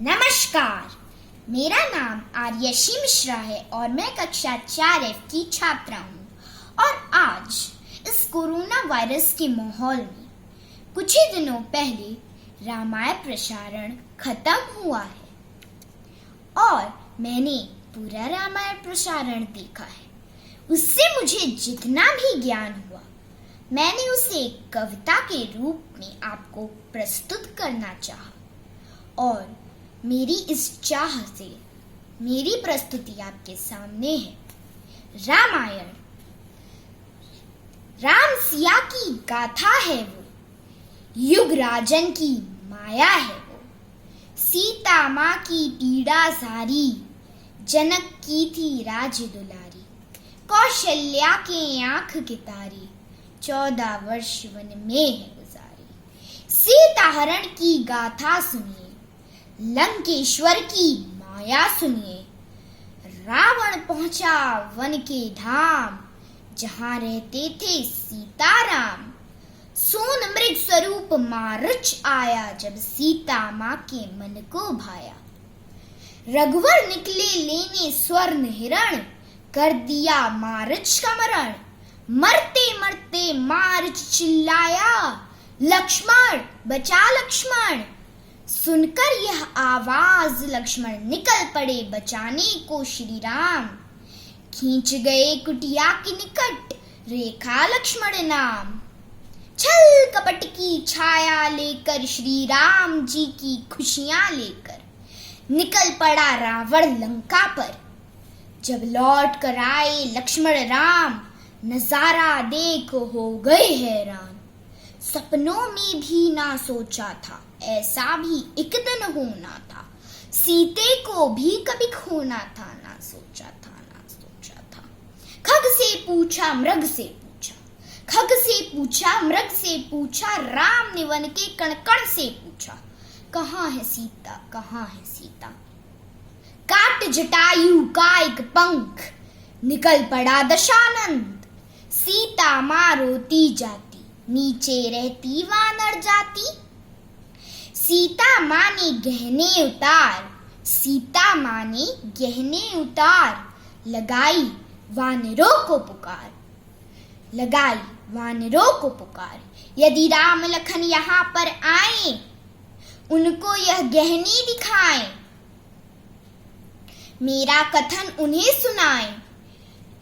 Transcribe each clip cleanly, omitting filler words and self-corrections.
नमस्कार, मेरा नाम आर्यशी मिश्रा है और मैं कक्षा 4F की छात्रा हूँ। और आज इस कोरोना वायरस के माहौल में कुछ ही दिनों पहले रामायण प्रसारण खत्म हुआ है और मैंने पूरा रामायण प्रसारण देखा है। उससे मुझे जितना भी ज्ञान हुआ मैंने उसे एक कविता के रूप में आपको प्रस्तुत करना चाहा और मेरी इस चाह से मेरी प्रस्तुति आपके सामने है। रामायण राम सिया की गाथा है वो, युग राजन की माया है वो। सीता माँ की पीड़ा सारी, जनक की थी राज दुलारी। कौशल्या के आंख की तारी, 14 वर्ष वन में है गुजारी। सीता हरण की गाथा सुनिए, लंकेश्वर की माया सुनिए। रावण पहुंचा वन के धाम, जहां रहते थे सीताराम। सोन मृग स्वरूप मारुच आया, जब सीता माँ के मन को भाया। रघुवर निकले लेने स्वर्ण हिरण, कर दिया मारुच का मरण। मरते मरते मारुच चिल्लाया, लक्ष्मण बचा लक्ष्मण। सुनकर यह आवाज लक्ष्मण निकल पड़े बचाने को श्री राम। खींच गए कुटिया के निकट, रेखा लक्ष्मण नाम। छल कपट की छाया लेकर श्री राम जी की खुशियां लेकर निकल पड़ा रावण लंका पर। जब लौट कर आए लक्ष्मण राम, नजारा देख हो गए हैरान। सपनों में भी ना सोचा था, ऐसा भी एक दिन होना था। सीते को भी कभी खोना था, ना सोचा था, ना सोचा था। खग से पूछा मृग से पूछा, खग से पूछा मृग से पूछा। राम ने वन के कण कण से पूछा, कहाँ है सीता, कहाँ है सीता। काट जटायु का एक पंख, निकल पड़ा दशानंद। सीता माँ रोती जाती, नीचे रहती वानर जाती। सीता माँ ने गहने उतार, सीता माँ ने गहने उतार। लगाई वानरों को पुकार, लगाई वानरों को पुकार। यदि राम लखन यहाँ पर आए, उनको यह गहने दिखाएं। मेरा कथन उन्हें सुनाएं।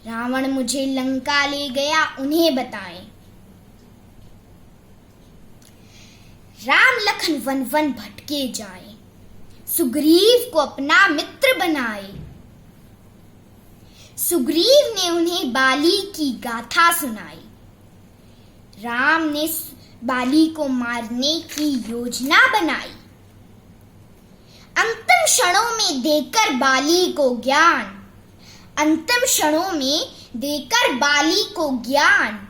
रावण मुझे लंका ले गया, उन्हें बताएं। राम लखन वन वन भटके जाए, सुग्रीव को अपना मित्र बनाए। सुग्रीव ने उन्हें बाली की गाथा सुनाई। राम ने बाली को मारने की योजना बनाई। अंतिम क्षणों में देकर बाली को ज्ञान, अंतिम क्षणों में देकर बाली को ज्ञान।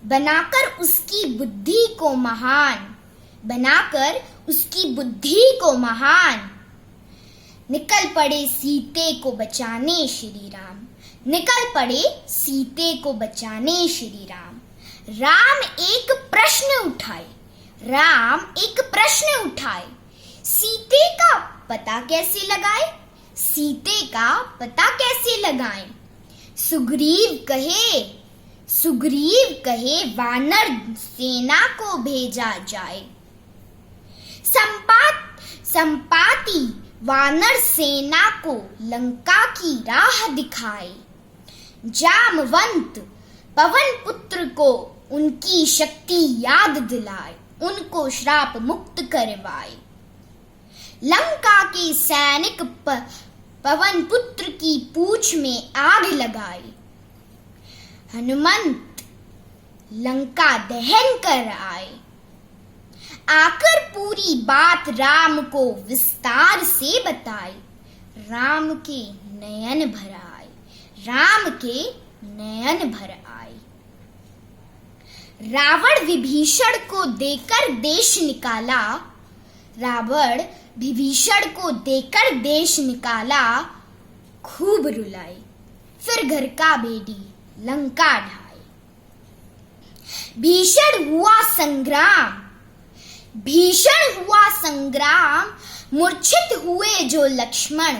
बनाकर उसकी बुद्धि को महान, बनाकर उसकी बुद्धि को महान। निकल पड़े सीते को बचाने श्री राम, निकल पड़े सीते को बचाने श्री राम। राम एक प्रश्न उठाए, राम एक प्रश्न उठाए। सीते का पता कैसे लगाए, सीते का पता कैसे लगाएं। सुग्रीव कहे, सुग्रीव कहे वानर सेना को भेजा जाए। संपाति वानर सेना को लंका की राह दिखाए। जामवंत पवन पुत्र को उनकी शक्ति याद दिलाए, उनको श्राप मुक्त करवाए। लंका के सैनिक पवन पुत्र की पूंछ में आग लगाए। हनुमंत लंका दहन कर आए। आकर पूरी बात राम को विस्तार से बताई। राम के नयन भर आए, राम के नयन भर आए। रावण विभीषण को देकर देश निकाला, रावण विभीषण को देकर देश निकाला। खूब रुलाई, फिर घर का बेदी लंका ढाए। भीषण हुआ संग्राम, भीषण हुआ संग्राम। मूर्छित हुए जो लक्ष्मण,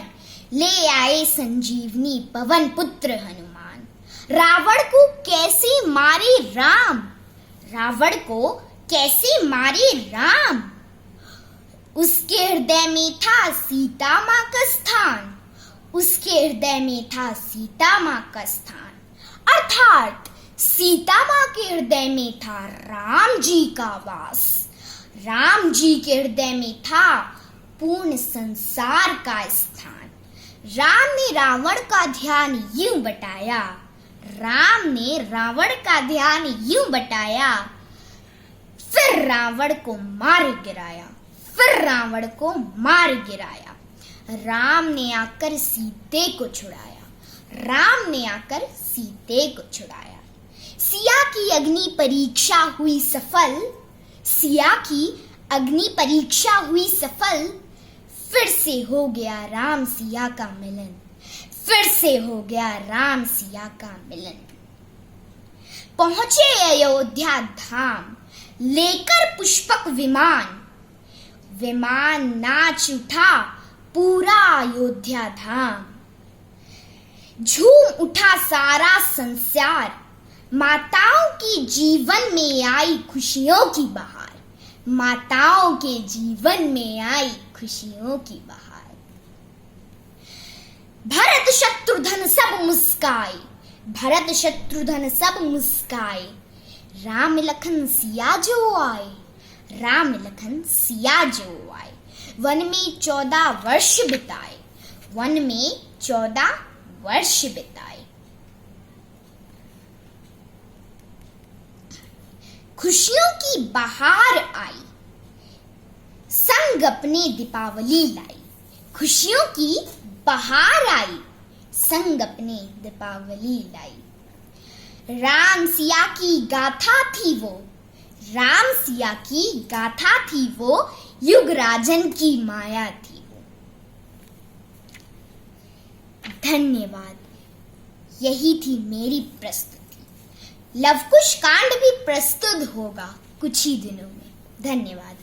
ले आए संजीवनी पवन पुत्र हनुमान। रावण को कैसे मारे राम, रावण को कैसे मारे राम। उसके हृदय में था सीता मां का स्थान, उसके हृदय में था सीता मां का स्थान। अर्थात सीता मां के हृदय में था राम जी का वास। राम जी के हृदय में था पूर्ण संसार का स्थान। राम ने रावण का ध्यान यूं बटाया, राम ने रावण का ध्यान यूं बटाया, फिर रावण को मार गिराया, फिर रावण को मार गिराया। राम ने आकर सीते को छुड़ाया, राम ने आकर सीते को छुड़ाया। सिया की अग्नि परीक्षा हुई सफल, सिया की अग्नि परीक्षा हुई सफल। फिर से हो गया राम सिया का मिलन, फिर से हो गया राम सिया का मिलन। पहुंचे अयोध्या धाम, लेकर पुष्पक विमान, विमान नाच उठा पूरा अयोध्या धाम। झूम उठा सारा संसार, माताओं के जीवन में आई खुशियों की बहार, माताओं के जीवन में आई खुशियों की बहार। भरत शत्रुघ्न सब मुस्काए, भरत शत्रुघ्न सब मुस्काए। राम लखन सिया जो आए, राम लखन सिया जो आए। वन में 14 वर्ष बिताए, वन में 14 वर्ष बिताए। खुशियों की बहार आई, संग अपने दीपावली लाई। खुशियों की बहार आई, संग अपने दीपावली लाई। राम सिया की गाथा थी वो, राम सिया की गाथा थी वो, युगराजन की माया थी वो। धन्यवाद। यही थी मेरी प्रस्तुति। लवकुश कांड भी प्रस्तुत होगा कुछ ही दिनों में। धन्यवाद।